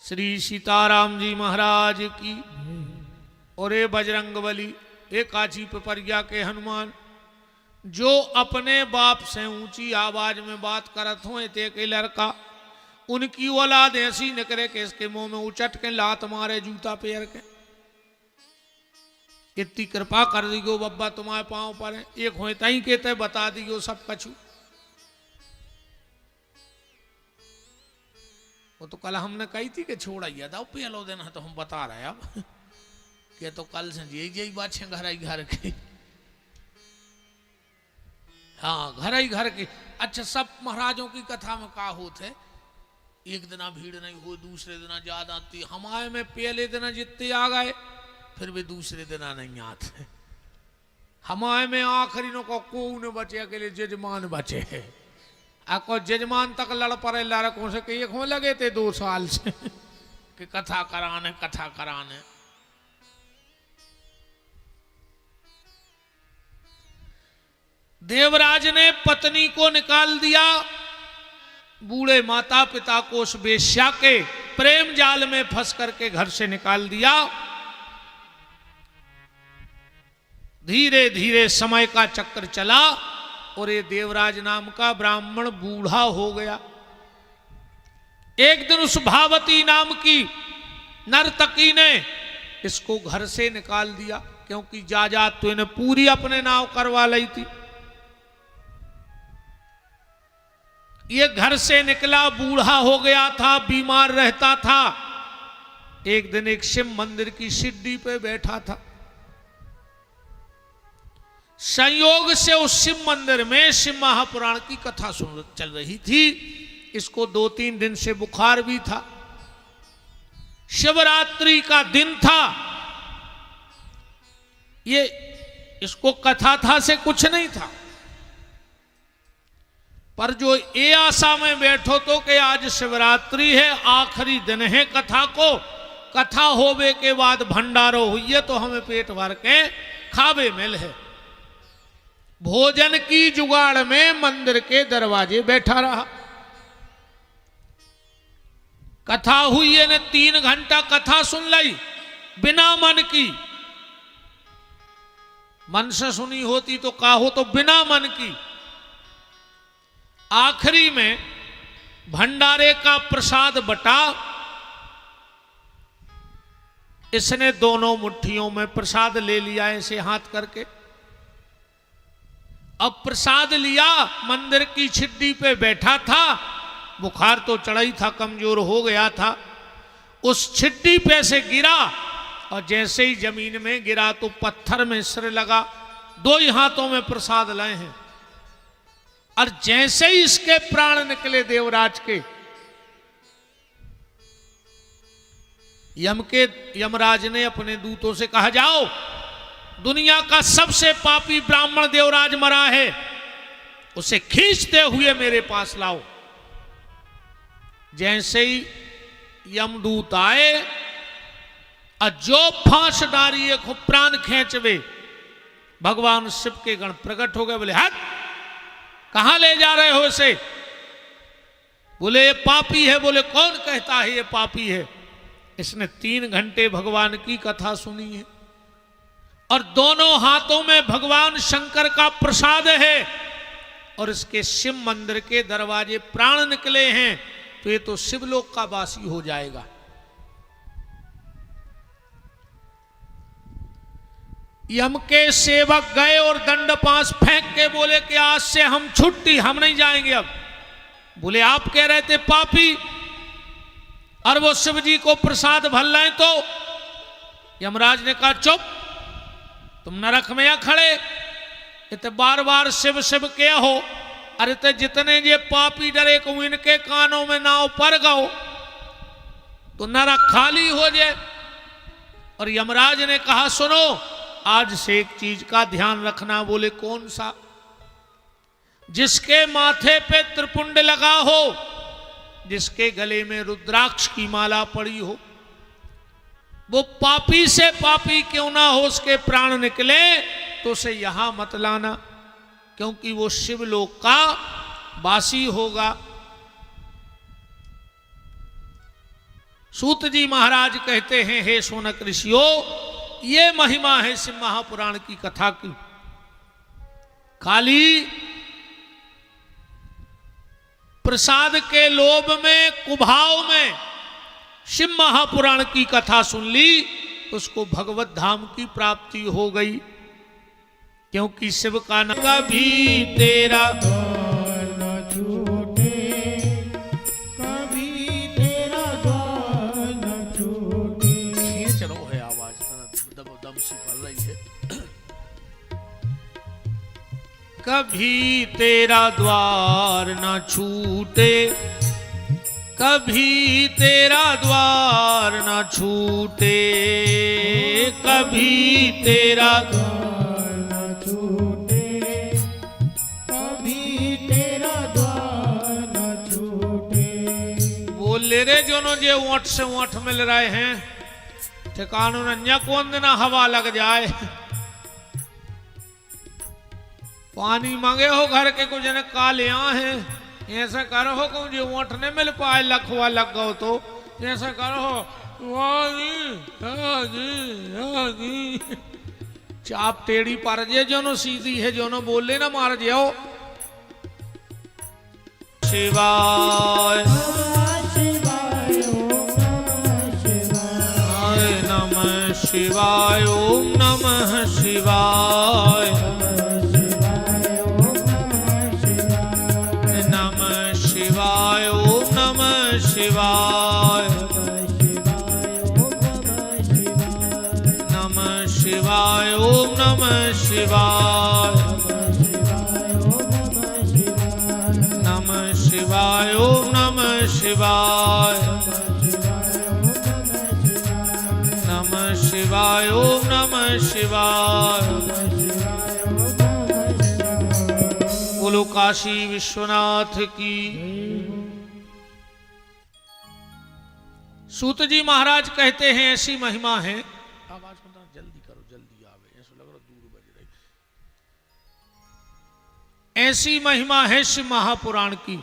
श्री सीताराम जी महाराज की। और ए बजरंगबली, ए काची पिपरिया के हनुमान, जो अपने बाप से ऊंची आवाज में बात करत हो ते के लड़का, उनकी औलाद ऐसी निकले कि इसके मुंह में उचट के लात मारे जूता पैर के। इतनी कृपा कर दियो बब्बा, तुम्हारे पांव पर है, एक हो तई कहते बता दियो सब कछु। वो तो कल हमने कही थी कि छोड़ाइया था, पहलो दिन तो हम बता रहे अब कि तो कल से यही बात है घर आई घर की। हाँ, घर ही घर की। अच्छा, सब महाराजों की कथा में का होते, एक दिन भीड़ नहीं हो, दूसरे दिन ज्यादा आती। हमारे में पहले दिन जितने आ गए, फिर भी दूसरे दिन नहीं आते। हमारे में आखिरी नो को न बचे, अकेले जजमान बचे है। आपको जजमान तक लड़ पड़े लड़कों से कि एक हो लगे थे 2 साल से कि कथा कराने कथा कराने। देवराज ने पत्नी को निकाल दिया, बूढ़े माता पिता को उस वेश्या के प्रेम जाल में फंस करके घर से निकाल दिया। धीरे धीरे समय का चक्र चला और ये देवराज नाम का ब्राह्मण बूढ़ा हो गया। एक दिन उस भावती नाम की नर्तकी ने इसको घर से निकाल दिया, क्योंकि जायदाद तो इन्हें पूरी अपने नाव करवा ली थी। ये घर से निकला, बूढ़ा हो गया था, बीमार रहता था। एक दिन एक शिव मंदिर की सीढ़ी पे बैठा था। संयोग से उस शिव मंदिर में शिव महापुराण की कथा सुन चल रही थी। इसको 2-3 दिन से बुखार भी था। शिवरात्रि का दिन था। ये इसको कथा था से कुछ नहीं था, पर जो ये आशा में बैठो तो कि आज शिवरात्रि है, आखिरी दिन है कथा को, कथा होवे के बाद भंडारो हुई है तो हमें पेट भर के खावे मिल है। भोजन की जुगाड़ में मंदिर के दरवाजे बैठा रहा। कथा हुई है ने 3 घंटा कथा सुन ली बिना मन की। मन से सुनी होती तो का हो, तो बिना मन की। आखिरी में भंडारे का प्रसाद बटा। इसने दोनों मुट्ठियों में प्रसाद ले लिया ऐसे हाथ करके। अब प्रसाद लिया, मंदिर की छिड्डी पे बैठा था। बुखार तो चढ़ा ही था, कमजोर हो गया था। उस छिड्डी पे से गिरा और जैसे ही जमीन में गिरा तो पत्थर में सिर लगा। 2 ही हाथों में प्रसाद लाए हैं और जैसे ही इसके प्राण निकले देवराज के, यमराज ने अपने दूतों से कहा, जाओ दुनिया का सबसे पापी ब्राह्मण देवराज मरा है, उसे खींचते हुए मेरे पास लाओ। जैसे ही यमदूत आए और जो फांस डारी एक प्राण खींचवे, भगवान शिव के गण प्रकट हो गए। बोले, हट, कहां ले जा रहे हो इसे? बोले, ये पापी है। बोले, कौन कहता है ये पापी है? इसने 3 घंटे भगवान की कथा सुनी है और दोनों हाथों में भगवान शंकर का प्रसाद है और इसके शिव मंदिर के दरवाजे प्राण निकले हैं, तो ये तो शिवलोक का वासी हो जाएगा। यम के सेवक गए और दंड पास फेंक के बोले कि आज से हम छुट्टी, हम नहीं जाएंगे अब। बोले, आप कह रहे थे पापी और वो शिव जी को प्रसाद भर लाए। तो यमराज ने कहा, चुप, तुम नरक में या खड़े, इतने बार बार शिव शिव क्या हो? अरे ते जितने ये पापी डरे को इनके कानों में नाव पर गओ तो नरक खाली हो जाए। और यमराज ने कहा, सुनो, आज से एक चीज का ध्यान रखना। बोले, कौन सा? जिसके माथे पे त्रिपुंड लगा हो, जिसके गले में रुद्राक्ष की माला पड़ी हो, वो पापी से पापी क्यों ना हो, उसके प्राण निकले तो उसे यहां मत लाना, क्योंकि वो शिवलोक का वासी होगा। सूत जी महाराज कहते हैं, हे शौनक ऋषियों, ये महिमा है शिव महापुराण की कथा की। खाली प्रसाद के लोभ में, कुभाव में शिव महापुराण की कथा सुन ली, उसको भगवत धाम की प्राप्ति हो गई। क्योंकि शिव का नाम कभी तेरा द्वार न छूटे, कभी तेरा द्वार न छूटे। खींच रो है आवाज, दम सी पड़ रही है। कभी तेरा द्वार न छूटे, कभी तेरा द्वार न छूटे, कभी तेरा द्वार न छूटे, कभी तेरा द्वार न छूटे। बोले रे जोनो जे ओठ से ओठ मिल रहे हैं, ठिकानों न कौन देना हवा लग जाए। पानी मांगे हो घर के कुछ जने कालिया हैं, ऐसा करो हो कहूँ जो ओठ नहीं मिल पाए, लखवा लग गो तो ऐसा करो चाप टेढ़ी पर जे जोनो सीधी है, जोनो बोले ना मार जाओ। शिवाय नमः शिवाय, ओम नमः शिवाय, नमः शिवाय, ओम नमः शिवाय, नमः शिवाय, ओम नमः शिवाय, नमः शिवाय, ओम नमः शिवाय, नमः शिवाय, ओम नमः शिवाय। बोलो काशी विश्वनाथ की। सूत जी महाराज कहते हैं, ऐसी महिमा है। आवाज सुनना, जल्दी करो, जल्दी आवे, ऐसा लग रहा दूर बज रही। ऐसी महिमा है शिव महापुराण की।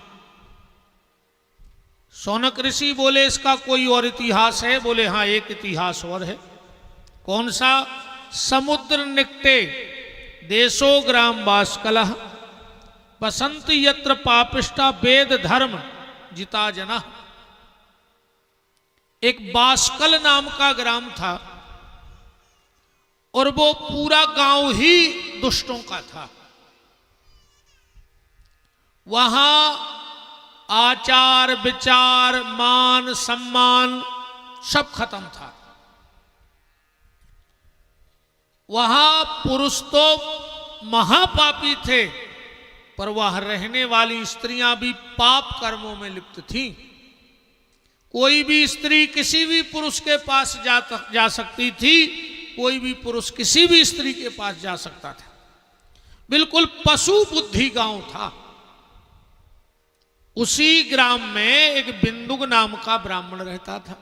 शौनक ऋषि बोले, इसका कोई और इतिहास है? बोले हाँ, एक इतिहास और है। कौन सा? समुद्र निकटे देशो ग्राम बाष्कलः, बसंती यत्र पापिष्टा वेद धर्म जिता जना। एक बाष्कल नाम का ग्राम था और वो पूरा गांव ही दुष्टों का था। वहां आचार विचार मान सम्मान सब खत्म था। वहां पुरुष तो महापापी थे, पर वह रहने वाली स्त्रियां भी पाप कर्मों में लिप्त थीं। कोई भी स्त्री किसी भी पुरुष के पास जा सकती थी, कोई भी पुरुष किसी भी स्त्री के पास जा सकता था। बिल्कुल पशु बुद्धि गांव था। उसी ग्राम में एक बिंदुक नाम का ब्राह्मण रहता था।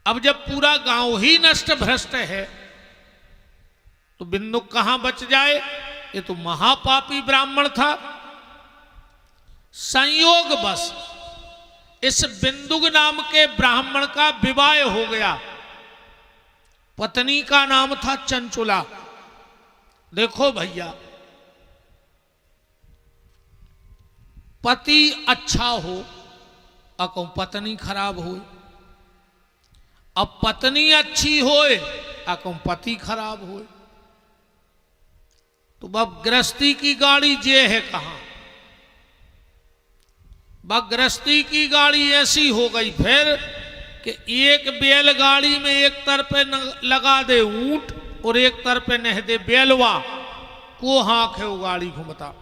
अब जब पूरा गांव ही नष्ट भ्रष्ट है, तो बिंदुक कहां बच जाए? ये तो महापापी ब्राह्मण था। संयोग बस इस बिंदुक नाम के ब्राह्मण का विवाह हो गया। पत्नी का नाम था चंचुला। देखो भैया, पति अच्छा हो अको पत्नी खराब हो, अब पत्नी अच्छी होए अको पति खराब होए, तो अब गृहस्थी की गाड़ी जे है कहां? गृहस्थी की गाड़ी ऐसी हो गई फिर कि एक बैलगाड़ी में एक तरफे लगा दे ऊंट और एक तरफे नह दे बैलवा, को हाँक है वो गाड़ी घूमता।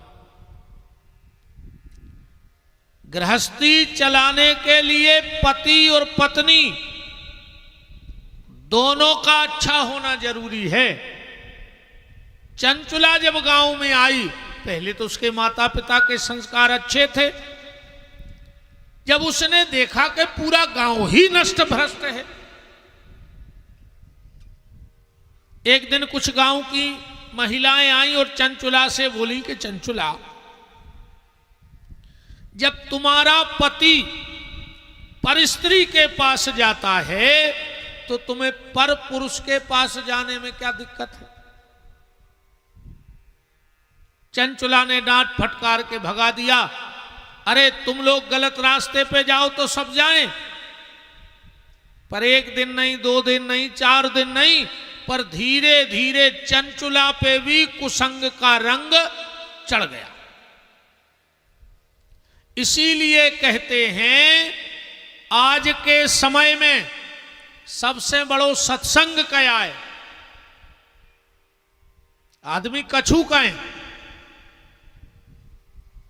गृहस्थी चलाने के लिए पति और पत्नी दोनों का अच्छा होना जरूरी है। चंचुला जब गांव में आई, पहले तो उसके माता पिता के संस्कार अच्छे थे। जब उसने देखा कि पूरा गांव ही नष्ट भ्रष्ट है, एक दिन कुछ गांव की महिलाएं आई और चंचुला से बोली कि चंचुला, जब तुम्हारा पति पर स्त्री के पास जाता है तो तुम्हें पर पुरुष के पास जाने में क्या दिक्कत है? चंचुला ने डांट फटकार के भगा दिया, अरे तुम लोग गलत रास्ते पे जाओ तो सब जाएं, पर एक दिन नहीं, 2 दिन नहीं, 4 दिन नहीं, पर धीरे धीरे चंचुला पे भी कुसंग का रंग चढ़ गया। इसीलिए कहते हैं आज के समय में सबसे बड़ो सत्संग क्या है? आदमी कछु कहे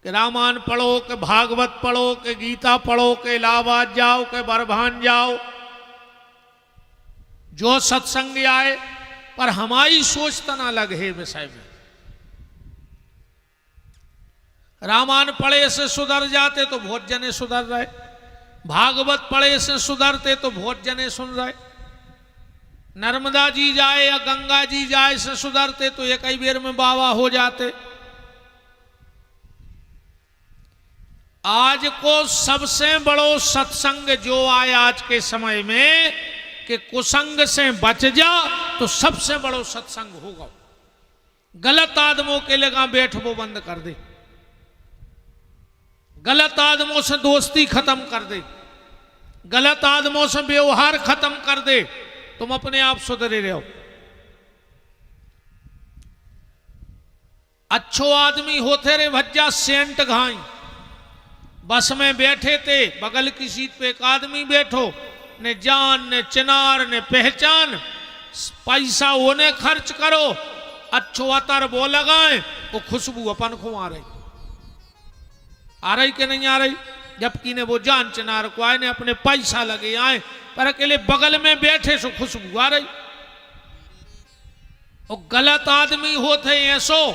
कि रामायण पढ़ो, कि भागवत पढ़ो, कि गीता पढ़ो, कि इलाहाबाद जाओ, कि बरभान जाओ, जो सत्संग आए, पर हमारी सोच तना अलग है विषय में। रामायण पढ़े से सुधर जाते तो बहुत जने सुधर रहे, भागवत पढ़े से सुधरते तो बहुत जने सुन रहे, नर्मदा जी जाए या गंगा जी जाए से सुधरते तो एक ही बेर में बाबा हो जाते। आज को सबसे बड़ो सत्संग जो आए आज के समय में कि कुसंग से बच जा, तो सबसे बड़ो सत्संग होगा। गलत आदमों के लगा बैठ वो बंद कर दे, गलत आदमों से दोस्ती खत्म कर दे, गलत आदमों से व्यवहार खत्म कर दे, तुम अपने आप सुधरे रहो। अच्छो आदमी होते रे भज्जा सेंट घाई, बस में बैठे थे, बगल की सीट पे एक आदमी बैठो, ने जान ने चिनार ने पहचान, पैसा उन्हें खर्च करो, अच्छो अतर वो लगाए, वो खुशबू अपन को आ रही कि नहीं आ रही? जबकि ने वो जान चिनार को आए ने अपने पैसा लगे आए, पर अकेले बगल में बैठे सो खुशबू आ रही। वो गलत आदमी होते ऐसो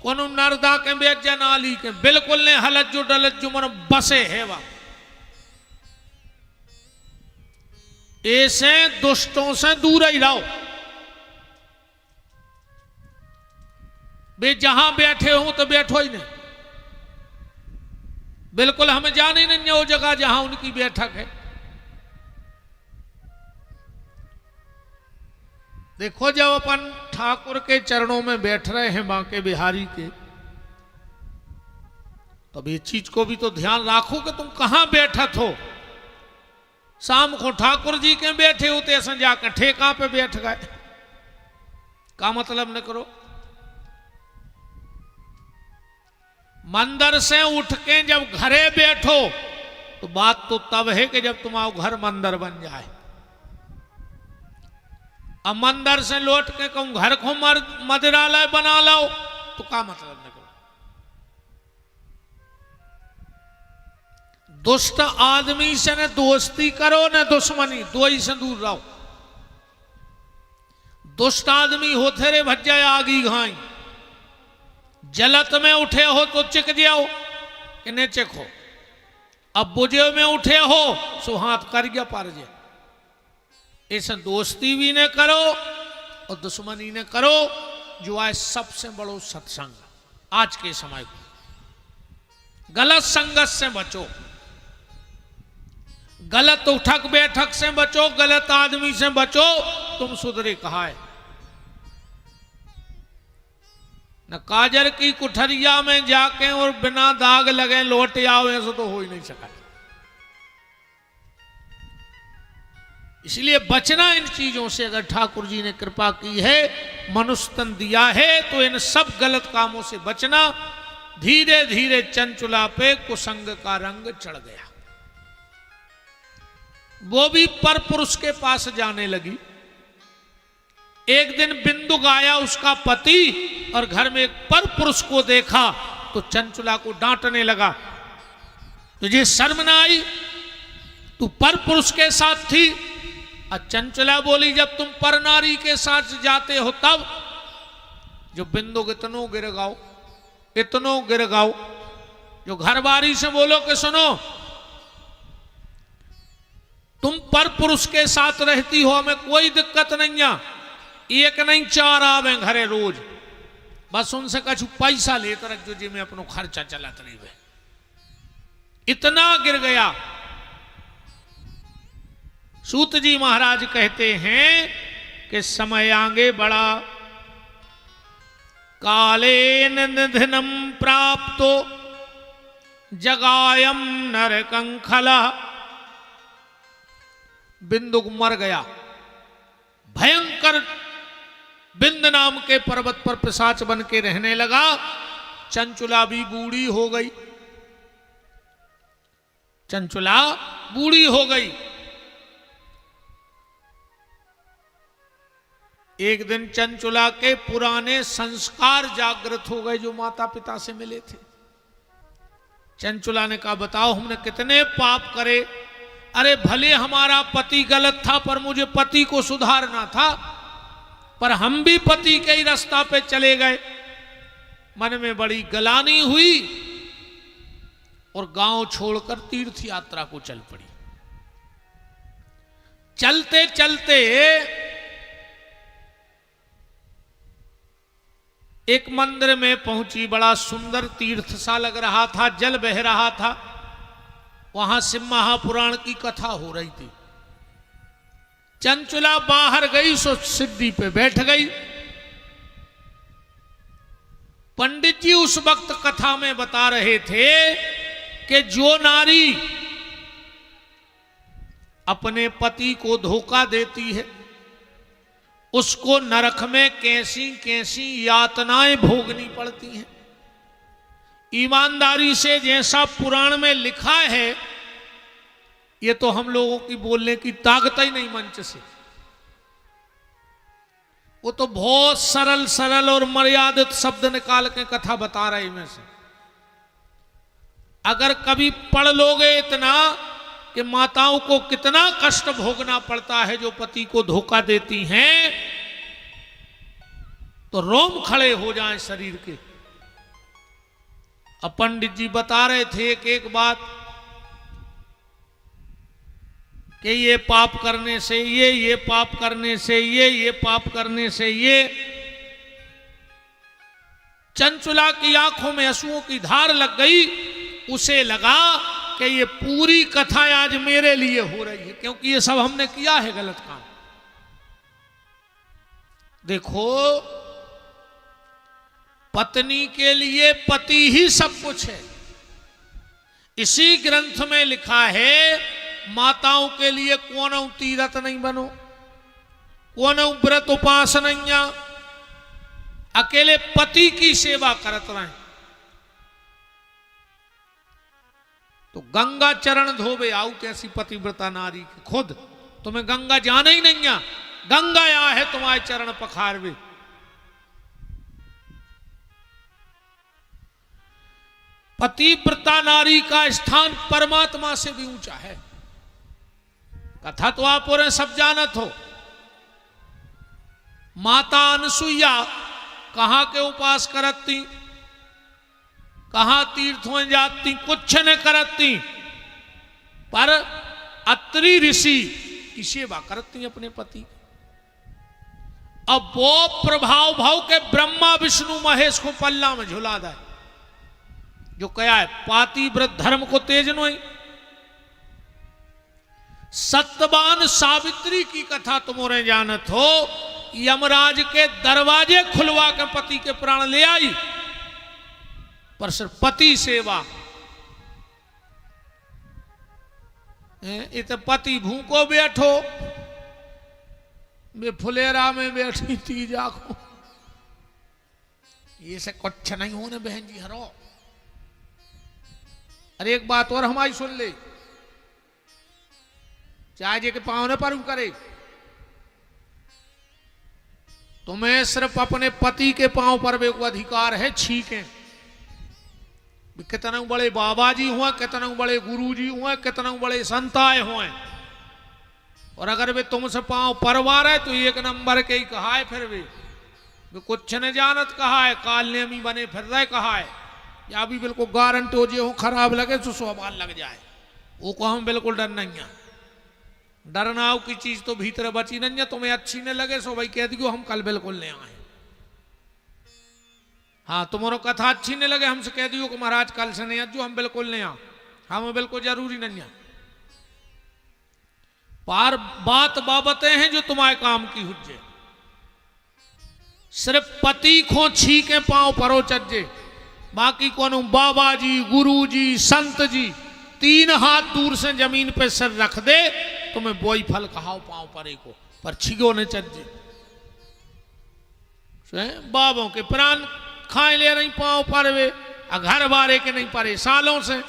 कोनो नरदा के बेच जनाली के बिल्कुल ने हलत जो डलत जो मन बसे है वा। ऐसे दुष्टों से दूर ही रहो। वे जहां बैठे हो तो बैठो ही नहीं, बिल्कुल हमें जाने नहीं है वो जगह जहां उनकी बैठक है। देखो जब अपन ठाकुर के चरणों में बैठ रहे हैं बांके बिहारी के, तब ये चीज को भी तो ध्यान रखो कि तुम कहां बैठत हो। शाम को ठाकुर जी के बैठे होते ऐसे जाकर ठेका पे बैठ गए, का मतलब न करो। मंदिर से उठ के जब घरे बैठो तो बात तो तब है कि जब तुम्हारा घर मंदिर बन जाए। अब मंदिर से लौट के कहूं घर को मदिरालय बना लो तो क्या मतलब न करो। दुष्ट आदमी से न दोस्ती करो न दुश्मनी, दो ही से दूर रहो। दुष्ट आदमी होते रे भज्जा आगी घाई, जलत में उठे हो तो चिक जाओ कि ने चिको, अब बुझे में उठे हो सो हाथ कर गया पार जे। ऐसे दोस्ती भी न करो और दुश्मनी न करो, जो है सबसे बड़ो सत्संग आज के समय को। गलत संगत से बचो, गलत उठक बैठक से बचो, गलत आदमी से बचो, तुम सुधरे कहा है। न काजर की कुठरिया में जाके और बिना दाग लगे लौट आओ, ऐसा तो हो ही नहीं सका। इसलिए बचना इन चीजों से। अगर ठाकुर जी ने कृपा की है, मनुष्य तन दिया है, तो इन सब गलत कामों से बचना। धीरे धीरे चंचुला पे कुसंग का रंग चढ़ गया, वो भी पर पुरुष के पास जाने लगी। एक दिन बिंदु गाया उसका पति और घर में एक पर पुरुष को देखा तो चंचुला को डांटने लगा, तुझे शर्म ना आई? तू पर पुरुष के साथ थी। और चंचुला बोली, जब तुम पर नारी के साथ जाते हो तब। जो बिंदु इतनो गिर गाओ, इतनो गिर गाओ। जो घर बारी से बोलो कि सुनो, तुम पर पुरुष के साथ रहती हो, हमें कोई दिक्कत नहीं है, एक नहीं 4 आवे घरे रोज, बस उनसे कछु पैसा लेकर रख जो जी में अपनो खर्चा चलात रही है। इतना गिर गया सूत जी महाराज कहते हैं कि समय आगे बढ़ा, कालेन निधनम प्राप्तो जगायम नरकंखला। बिंदु मर गया, भयंकर बिंद नाम के पर्वत पर पिशाच बन के रहने लगा। चंचुला भी बूढ़ी हो गई, चंचुला बूढ़ी हो गई। एक दिन चंचुला के पुराने संस्कार जागृत हो गए जो माता पिता से मिले थे। चंचुला ने कहा, बताओ हमने कितने पाप करे। अरे भले हमारा पति गलत था, पर मुझे पति को सुधारना था, पर हम भी पति के ही रास्ता पे चले गए। मन में बड़ी गलानी हुई और गांव छोड़कर तीर्थ यात्रा को चल पड़ी। चलते चलते एक मंदिर में पहुंची, बड़ा सुंदर तीर्थ सा लग रहा था, जल बह रहा था। वहां शिव महापुराण की कथा हो रही थी। चंचुला बाहर गई, सो सिद्धि पे बैठ गई। पंडित जी उस वक्त कथा में बता रहे थे कि जो नारी अपने पति को धोखा देती है, उसको नरक में कैसी कैसी यातनाएं भोगनी पड़ती हैं। ईमानदारी से जैसा पुराण में लिखा है, ये तो हम लोगों की बोलने की ताकत ही नहीं मंच से। वो तो बहुत सरल सरल और मर्यादित शब्द निकाल के कथा बता रहे में से। अगर कभी पढ़ लोगे इतना कि माताओं को कितना कष्ट भोगना पड़ता है जो पति को धोखा देती हैं, तो रोम खड़े हो जाएं शरीर के। अब पंडित जी बता रहे थे कि एक बात कि ये पाप करने से ये पाप करने से ये पाप करने से ये। चंचुला की आंखों में आंसुओं की धार लग गई। उसे लगा कि ये पूरी कथा आज मेरे लिए हो रही है, क्योंकि ये सब हमने किया है गलत काम। देखो, पत्नी के लिए पति ही सब कुछ है। इसी ग्रंथ में लिखा है, माताओं के लिए कौन तीरथ नहीं बनो, कौन व्रत उपास नहीं, अकेले पति की सेवा करत रहे। तो गंगा चरण धोबे आऊ कैसी पतिव्रता नारी की, खुद तुम्हें गंगा जाना ही नहीं है, गंगा या है तुम्हारे चरण पखारवे। पतिव्रता नारी का स्थान परमात्मा से भी ऊंचा है। कथा तो आप और सब जानत हो। माता अनसुईया कहां के उपास करती, कहां तीर्थों जाती, कुछ न करती, पर अत्रि ऋषि की सेवा करती अपने पति। अब वो प्रभाव भाव के ब्रह्मा विष्णु महेश को पल्ला में झुला दे, जो कहा है पातिव्रत धर्म को तेज नोई। सत्यवान सावित्री की कथा तुमोरे जानत हो। यमराज के दरवाजे खुलवा के पति के प्राण ले आई, पर सिर्फ पति सेवा। इत पति भूखो बैठो, वे फुलेरा में बैठी थी जाको। ये से कुछ नहीं होने बहन जी हरो। अरे एक बात और हमारी सुन ले, चाहे जे के पाँव पर करे, तुम्हें सिर्फ अपने पति के पांव पर भी अधिकार है छीके। कितने बड़े बाबा जी हुए, कितने बड़े गुरु जी हुए, कितने बड़े संताए हुए, और अगर वे तुमसे पांव परवा रहे तो एक नंबर के ही कहा है। फिर भी कुछ न जानत कहा है, काल नेमी बने फिर रहे कहा है, या भी बिल्कुल गारंटी हो जे हो खराब लगे तो सवाल लग जाए। वो को हम बिल्कुल डर नहीं है। डरनाव की चीज तो भीतर बची नहीं है। तुम्हें अच्छी न लगे सो भाई कह दियो हम कल बिल्कुल ले आए। हाँ, तुम्हारो कथा अच्छी नहीं लगे हमसे कह दियो कि महाराज कल से नहीं आज हम बिल्कुल नहीं आ, हमें बिल्कुल जरूरी नहीं है। पार बात बाबतें हैं जो तुम्हारे काम की हुज्जे। सिर्फ पति को छीके पांव परो चज्जे, बाकी को बाबा जी, गुरु जी, संत जी 3 हाथ दूर से जमीन पे सिर रख दे, तुम्हें बोई फल कहाओ पांव परे को, पर छिगो ने चज्जे। बाबों के प्राण खाए ले रही पांव पर वे, घर बारे के नहीं परे सालों से।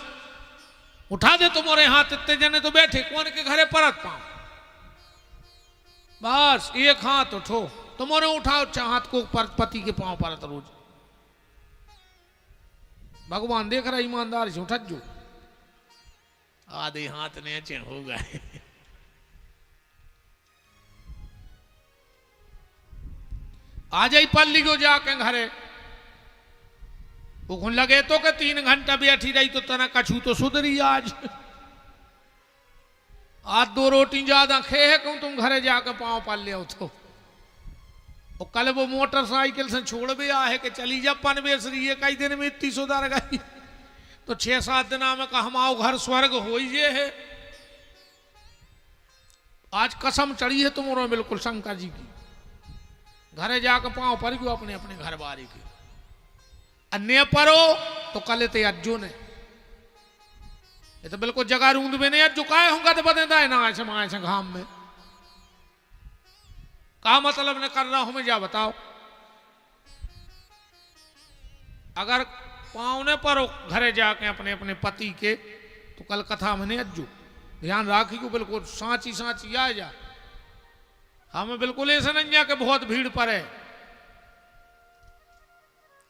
उठा दे तुम्हारे हाथ, इतने जने तो बैठे कौन के घरे परत पांव, बस एक हाथ उठो, तुम्हारे उठाओ हाथ को पति के पांव परत रोज। भगवान देख रहा ईमानदार से उठत जो, आधे हाथ नीचे हो गए। आ जाई पल्ली को जाके घरे, वो लगे तो के 3 घंटा बैठी रही तो तना कछू तो सुधरी आज 2 रोटी ज्यादा खे है कहूं तुम घरे जाके पांव पाल ले तो। और कल वो मोटरसाइकिल से छोड़ भी आ है कि चली जा पन बेच रही है, कई दिन में इतनी सुधर गई तो 6-7 दिन में कहा हम आओ घर स्वर्ग हो ये है। आज कसम चढ़ी है तुम्हारा बिल्कुल शंकर जी की, घरे जाके पांव पर गयो अपने अपने घर बारी की। अन्य परो तो कल ते अज्जो ने, ये तो बिल्कुल जगह रूंद में नहीं अज्जो काहे होगा तो बदेदा है ना ऐसे माए से घाम में। का मतलब ने कर रहा हूं मैं, जा बताओ। अगर पांव ने परो घरे जाके अपने अपने पति के, तो कल कथा में नहीं अज्जो ध्यान राखी को बिल्कुल सांची सांची आ जा। हमें बिल्कुल ऐसा नहीं जा के बहुत भीड़ पर है,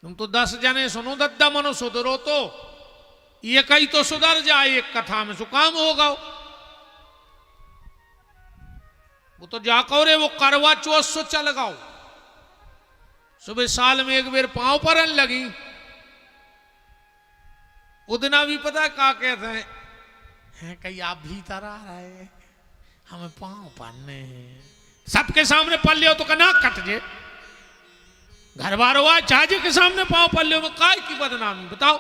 तुम तो 10 जने सुनो दद्दा मनो सुधरो तो ये कई तो सुधर जाए एक कथा में, सो काम होगा। वो तो जाको रे वो करवा चौथ सो चल गाओ, सुबह साल में एक बेर पांव परन लगी, उदना भी पता है का कहते हैं कहीं आप भीतर आ रहे हमें पांव पहनने हैं, सबके सामने पल लियो तो कना कट जे, घर बार हुआ चाचे के सामने पांव पल लियो में काय की बदनामी बताओ।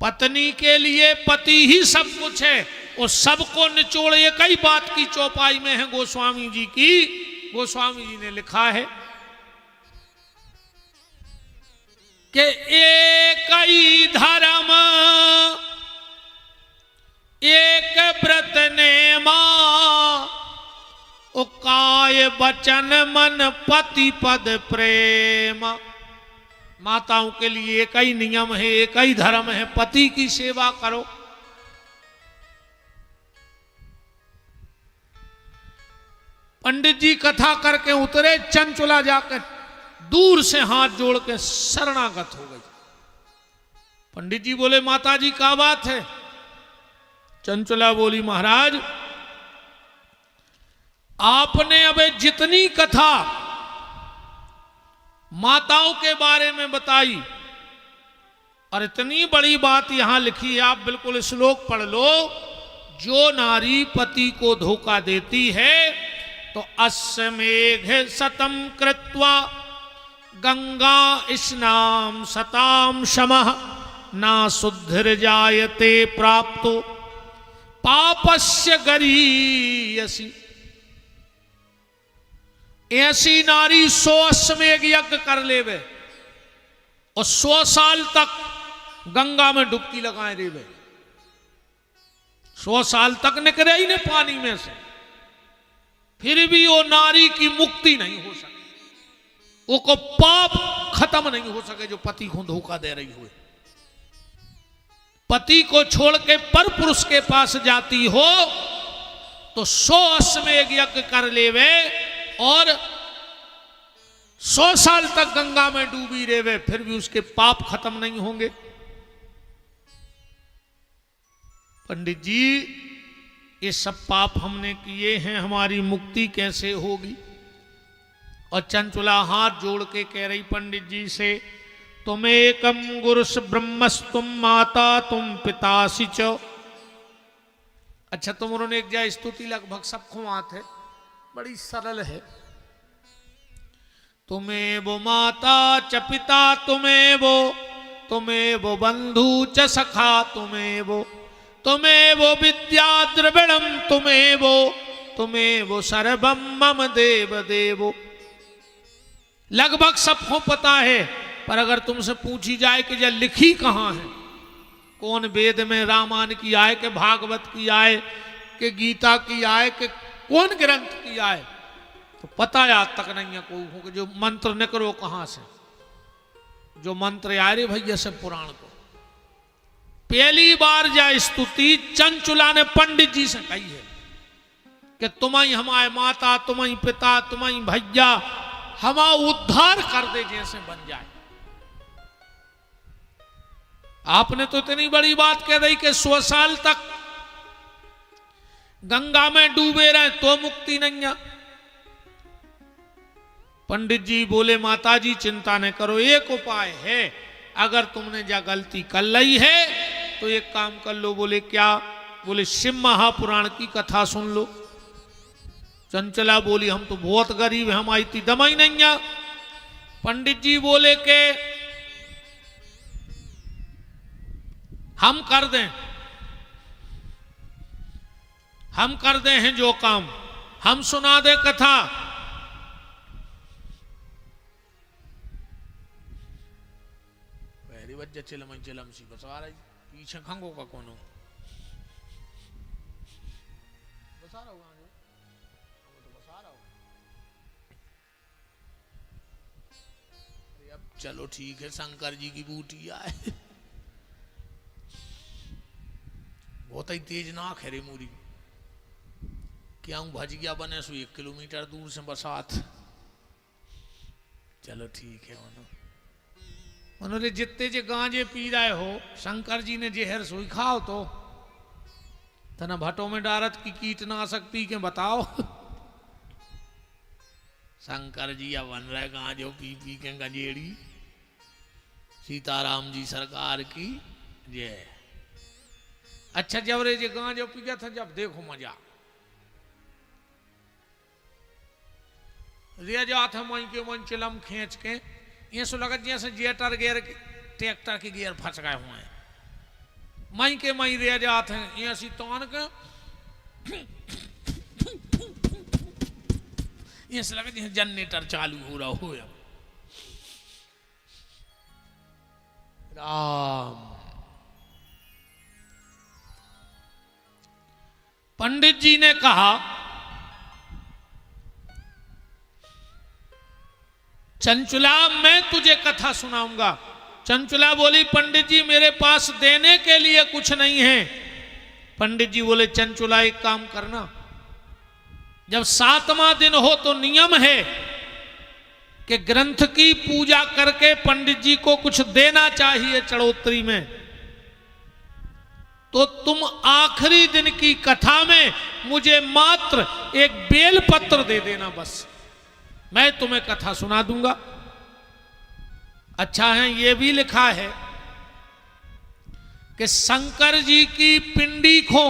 पत्नी के लिए पति ही सब कुछ है, और सबको निचोड़ एक ही बात की चौपाई में है गोस्वामी जी की। गोस्वामी जी ने लिखा है कि एक ही धर्म एक व्रत नेमा, काय वचन मन पति पद प्रेम। माताओं के लिए एक ही नियम है, एक ही धर्म है, पति की सेवा करो। पंडित जी कथा करके उतरे, चंचुला जाकर दूर से हाथ जोड़ के शरणागत हो गई। पंडित जी बोले माता जी क्या बात है? चंचुला बोली महाराज आपने अब जितनी कथा माताओं के बारे में बताई और इतनी बड़ी बात यहां लिखी है, आप बिल्कुल श्लोक पढ़ लो। जो नारी पति को धोखा देती है तो अस्मेघ सतम कृत्वा गंगा स्नाम सताम शमः ना शुद्धिर जायते प्राप्तो पापस्य गरीयसी। ऐसी नारी 100 अश्वमेघ यज्ञ कर लेवे और 100 साल तक गंगा में डुबकी लगाए रेवे, 100 साल तक निकले ही नहीं पानी में से, फिर भी वो नारी की मुक्ति नहीं हो सके, वो को पाप खत्म नहीं हो सके जो पति को धोखा दे रही हुए। पति को छोड़ के पर पुरुष के पास जाती हो तो 100 अश्वमेघ यज्ञ कर लेवे और 100 साल तक गंगा में डूबी रेवे, फिर भी उसके पाप खत्म नहीं होंगे। पंडित जी ये सब पाप हमने किए हैं, हमारी मुक्ति कैसे होगी? और चंचुला हाथ जोड़ के कह रही पंडित जी से, तुम एकम गुरुस ब्रह्मस्तुम माता तुम पितासी च। अच्छा तुम उन्होंने एक जा स्तुति लगभग सबको आते है, बड़ी सरल है। तुम्हें वो माता च पिता तुम्हें वो बंधु च सखा तुम्हें वो तुमेव विद्या द्रविणम तुमेव सर्वम मम देव देवो। लगभग सबको पता है, पर अगर तुमसे पूछी जाए कि यह लिखी कहाँ है, कौन वेद में रामायण की आए कि भागवत की आए कि गीता की आए कि कौन ग्रंथ की आए, तो पता आज तक नहीं है कोई कि जो मंत्र निकलो कहाँ से। जो मंत्र आए रे भैया से पुराण को। पहली बार जा स्तुति चंचुला ने पंडित जी से कही है कि तुम्हें हमारे माता, तुम्हें पिता, तुम्हें भैया हमारा उद्धार कर दे जैसे बन जाए। आपने तो इतनी बड़ी बात कह दी कि 100 साल तक गंगा में डूबे रहे तो मुक्ति नहीं है। पंडित जी बोले माता जी चिंता न करो, एक उपाय है, अगर तुमने जा गलती कर ली है तो एक काम कर लो। बोले क्या? बोले शिव महापुराण की कथा सुन लो। चंचला बोली हम तो बहुत गरीब हैं, हमारी इतनी दमा ही नहीं है। पंडित जी बोले के हम कर दें हैं जो काम, हम सुना दे कथा। चिलम सी बसा रही पीछे खंगो का कोनो बसा रहा हूँ, तो बसा रहा हूँ। अब चलो ठीक है, शंकर जी की बूटी आए। बहुत ही तेज नाक है रे मूरी, क्या हूँ भज गया बने सो 1 किलोमीटर दूर से बसात। चलो ठीक है उन्होंने जितने जे गांजे पी रहे हो, शंकर जी ने जहर सोई खाओ तो तना भटो में डारत की कीटनाशक पी के बताओ। शंकर जी अब बन रहे गांजो पी पी के गंजेड़ी। सीताराम जी सरकार की जय। अच्छा जब रे जे गांजो पी गया था, जब देखो मजा रे जात है मई के मन चिलम खींच के ये सो लगा जैसे जेटर गियर ट्रैक्टर के गियर फंस गए हुए हैं। मई के मई रे जात हैं ये सी तौन के ये से लगा जैसे जनरेटर चालू हो रहा हो। राम पंडित जी ने कहा चंचुला मैं तुझे कथा सुनाऊंगा। चंचुला बोली पंडित जी मेरे पास देने के लिए कुछ नहीं है। पंडित जी बोले चंचुला एक काम करना, जब 7वां दिन हो तो नियम है कि ग्रंथ की पूजा करके पंडित जी को कुछ देना चाहिए चढ़ोतरी में। तो तुम आखिरी दिन की कथा में मुझे मात्र एक बेलपत्र दे देना, बस मैं तुम्हें कथा सुना दूंगा। अच्छा है ये भी लिखा है कि शंकर जी की पिंडी को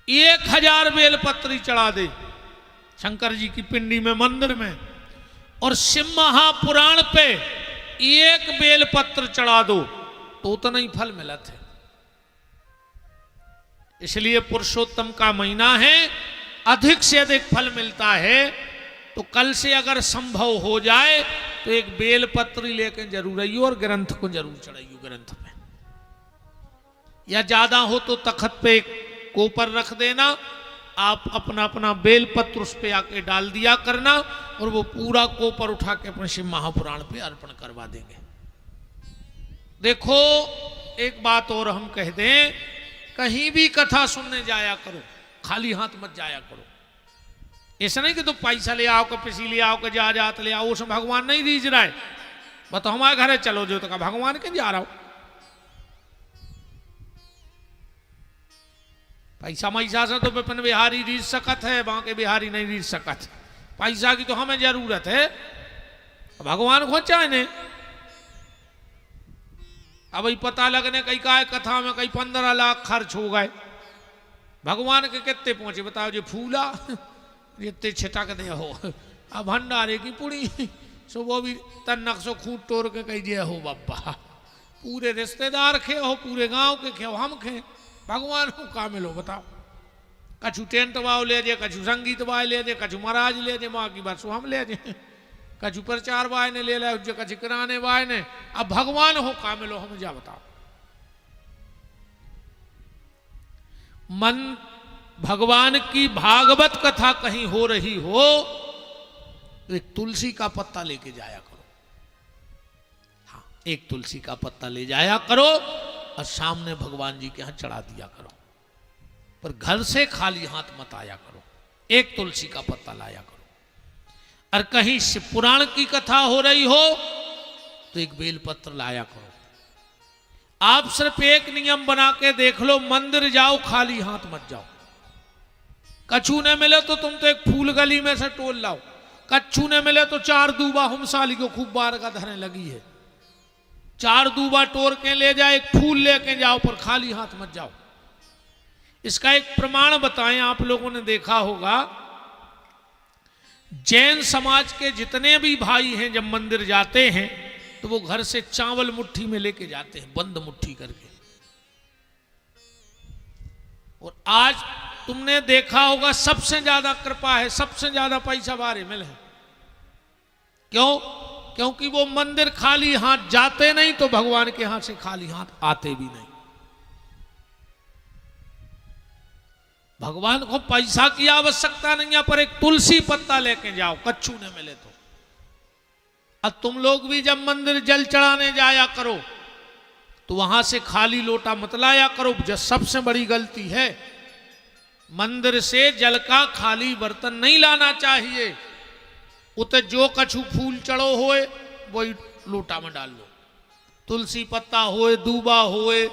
1000 बेलपत्री चढ़ा दे शंकर जी की पिंडी में मंदिर में, और शिव महापुराण पे 1 बेलपत्र चढ़ा दो तो उतना ही फल मिलत है। इसलिए पुरुषोत्तम का महीना है, अधिक से अधिक फल मिलता है। तो कल से अगर संभव हो जाए तो एक बेलपत्री लेकर जरूर आइयो और ग्रंथ को जरूर चढ़ाइयो ग्रंथ पे, या ज्यादा हो तो तखत पे कोपर रख देना। आप अपना अपना बेलपत्र उस पे आके डाल दिया करना और वो पूरा कोपर उठा के अपने शिव महापुराण पे अर्पण करवा देंगे। देखो एक बात और हम कह दें, कहीं भी कथा सुनने जाया करो खाली हाथ मत जाया करो। ऐसा नहीं कि तुम पैसा ले आओ, पिसी ले आओ, जा जात ले आओ, उसमें भगवान नहीं रीझ रहा है। बताओ हमारे घर चलो जो तो का भगवान के जा रहा हो। पैसा मैसा से तो विपिन बिहारी रीझ सकत है, बाकी बिहारी नहीं रीझ सकत। पैसा की तो हमें जरूरत है, भगवान को चाहने। अब पता लगने कई का कथा में कई 15 लाख खर्च हो गए, भगवान के कितने पहुंचे बताओ जी। फूला इतने छिटक दे हो, अब भंडारे की पुड़ी सो वो भी तन्नक सो खूंट तोड़ के कही जय हो बाबा। पूरे रिश्तेदार खे हो, पूरे गांव के खे हो, हम खे, भगवान को का मिलो बताओ। कछु टेंट वाओ ले जे, कछु संगीत वाय ले जे, कछु महाराज ले जे, माँ की बरसो हम ले जे, कछु प्रचार वाय ने ले ला, कछु किराने वाय ने। अब भगवान हो का मिलो हम जा बताओ। मन भगवान की भागवत कथा कहीं हो रही हो तो एक तुलसी का पत्ता लेके जाया करो। हाँ, एक तुलसी का पत्ता ले जाया करो और सामने भगवान जी के यहां चढ़ा दिया करो, पर घर से खाली हाथ मत आया करो। एक तुलसी का पत्ता लाया करो। और कहीं शिव पुराण की कथा हो रही हो तो एक बेलपत्र लाया करो। आप सिर्फ एक नियम बना के देख लो, मंदिर जाओ खाली हाथ मत जाओ। कछु ने मिले तो तुम तो एक फूल गली में से टोल लाओ, कछु ने मिले तो 4 दूबा हमसाली को खूब बार का धरने लगी है, 4 दूबा तोड़ के ले जाए, एक फूल लेके जाओ, पर खाली हाथ मत जाओ। इसका एक प्रमाण बताएं। आप लोगों ने देखा होगा जैन समाज के जितने भी भाई हैं जब मंदिर जाते हैं तो वो घर से चावल मुट्ठी में लेके जाते हैं, बंद मुट्ठी करके। और आज तुमने देखा होगा सबसे ज्यादा कृपा है, सबसे ज्यादा पैसा बारे मिले है। क्यों? क्योंकि वो मंदिर खाली हाथ जाते नहीं तो भगवान के हाथ से खाली हाथ आते भी नहीं। भगवान को पैसा की आवश्यकता नहीं है, पर एक तुलसी पत्ता लेके जाओ, कच्छु ने मिले तो। अब तुम लोग भी जब मंदिर जल चढ़ाने जाया करो तो वहां से खाली लोटा मत लाया करो। जो सबसे बड़ी गलती है, मंदिर से जल का खाली बर्तन नहीं लाना चाहिए। उते जो कछु फूल चढ़ो होए वही लोटा में डाल लो। तुलसी पत्ता होए, दूबा होए,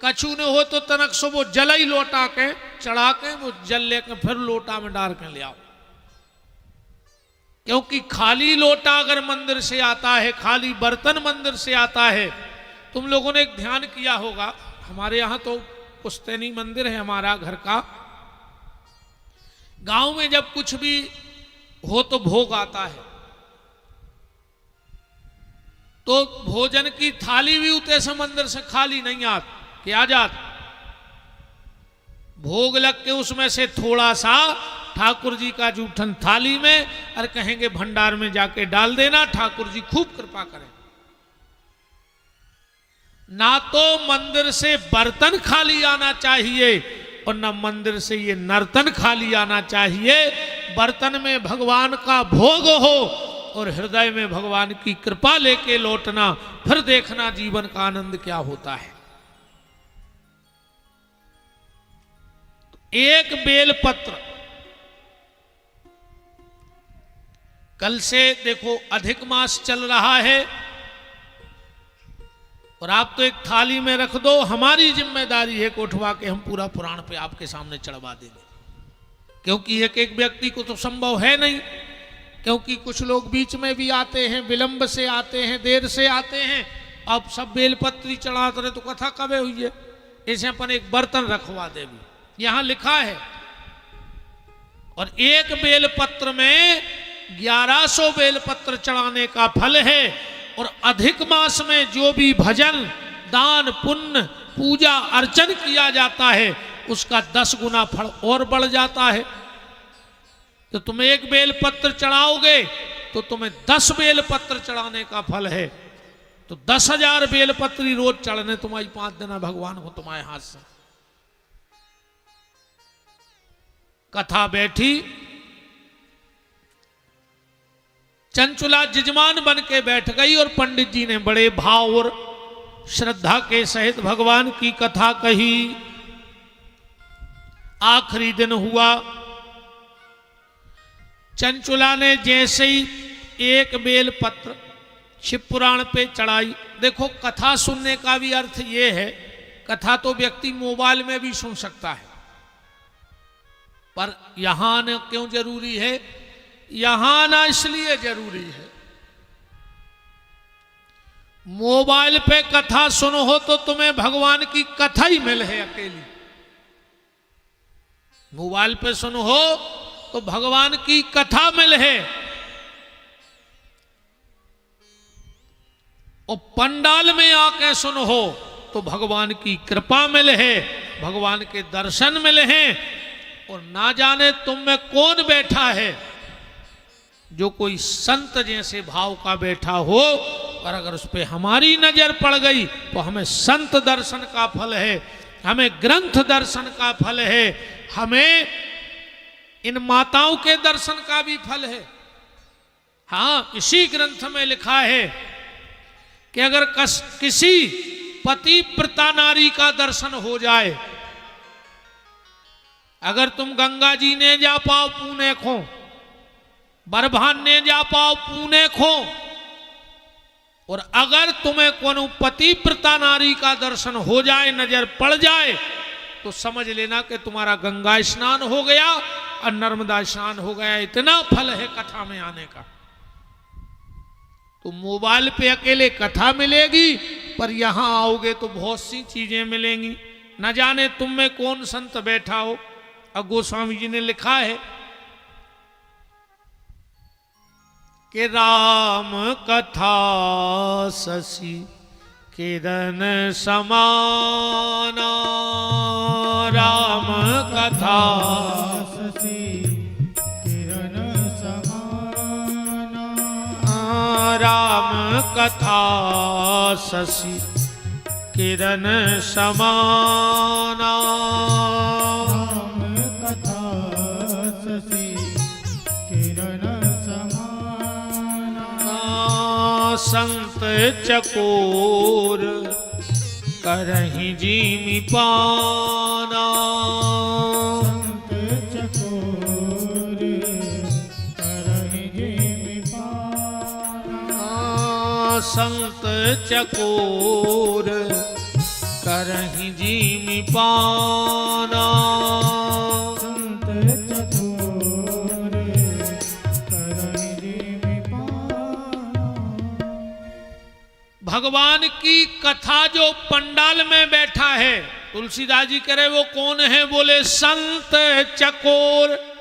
कछु ने हो तो तनक सो वो जल ही लोटा के चढ़ा के वो जल लेके फिर लोटा में डाल के ले आओ। क्योंकि खाली लोटा अगर मंदिर से आता है, खाली बर्तन मंदिर से आता है, तुम लोगों ने एक ध्यान किया होगा, हमारे यहां तो पुश्तैनी मंदिर है हमारा घर का। गांव में जब कुछ भी हो तो भोग आता है, तो भोजन की थाली भी उतने से मंदिर से खाली नहीं आती, क्या जात भोग लग के उसमें से थोड़ा सा ठाकुर जी का जूठन थाली में और कहेंगे भंडार में जाके डाल देना, ठाकुर जी खूब कृपा करें। ना तो मंदिर से बर्तन खाली आना चाहिए और ना मंदिर से ये नर्तन खाली आना चाहिए। बर्तन में भगवान का भोग हो और हृदय में भगवान की कृपा लेके लौटना, फिर देखना जीवन का आनंद क्या होता है। एक बेलपत्र, कल से देखो अधिक मास चल रहा है और आप तो एक थाली में रख दो, हमारी जिम्मेदारी है कि उठवा के हम पूरा पुराण पे आपके सामने चढ़वा देंगे। क्योंकि एक एक व्यक्ति को तो संभव है नहीं, क्योंकि कुछ लोग बीच में भी आते हैं, विलंब से आते हैं, देर से आते हैं। अब सब बेलपत्री चढ़ाते रहे तो कथा कबे हुई है। ऐसे अपन एक बर्तन रखवा दे, भी यहां लिखा है। और एक बेलपत्र में 1100 बेलपत्र चढ़ाने का फल है। और अधिक मास में जो भी भजन, दान, पुण्य, पूजा, अर्चन किया जाता है उसका 10 गुना फल और बढ़ जाता है। तो तुम एक बेलपत्र चढ़ाओगे तो तुम्हें 10 बेलपत्र चढ़ाने का फल है। तो 10,000 बेलपत्री रोज चढ़ने तुम्हारी 5 देना भगवान को तुम्हारे हाथ से। कथा बैठी, चंचुला जजमान बन के बैठ गई और पंडित जी ने बड़े भाव और श्रद्धा के सहित भगवान की कथा कही। आखिरी दिन हुआ, चंचुला ने जैसे ही एक बेल पत्र शिव पुराण पे चढ़ाई। देखो कथा सुनने का भी अर्थ ये है, कथा तो व्यक्ति मोबाइल में भी सुन सकता है, पर यहां आना क्यों जरूरी है? यहां आना इसलिए जरूरी है, मोबाइल पे कथा सुनो हो तो तुम्हें भगवान की कथा ही मिल है अकेली। मोबाइल पे सुनो हो तो भगवान की कथा मिल है। और पंडाल में आके सुनो तो भगवान की कृपा मिले है, भगवान के दर्शन मिले हैं। और ना जाने तुम में कौन बैठा है जो कोई संत जैसे भाव का बैठा हो, और अगर उस पर हमारी नजर पड़ गई तो हमें संत दर्शन का फल है, हमें ग्रंथ दर्शन का फल है, हमें इन माताओं के दर्शन का भी फल है। हाँ, इसी ग्रंथ में लिखा है कि अगर किसी पतिव्रता नारी का दर्शन हो जाए, अगर तुम गंगा जी ने जा पाओ पुणे खो, बरभान ने जा पाओ पुणे खो, और अगर तुम्हें कोनो पतिव्रता नारी का दर्शन हो जाए, नजर पड़ जाए, तो समझ लेना कि तुम्हारा गंगा स्नान हो गया और नर्मदा स्नान हो गया। इतना फल है कथा में आने का। तो मोबाइल पे अकेले कथा मिलेगी, पर यहां आओगे तो बहुत सी चीजें मिलेंगी। न जाने तुम में कौन संत बैठा हो। और गोस्वामी जी ने लिखा है कि राम कथा शशि किरण समाना, राम कथा शशि किरण समाना, राम कथा शशि किरण समाना, राम कथा शशि किरण समाना, संत चकोर करहि जीमि पाना, संत चकोर करहि जीमि पाना, संत चकोर करहि जीमि पाना, संत चकोर करहि जीमि पाना। भगवान की कथा जो पंडाल में बैठा है, तुलसीदास जी कह रहे वो कौन है? बोले संत चकोर।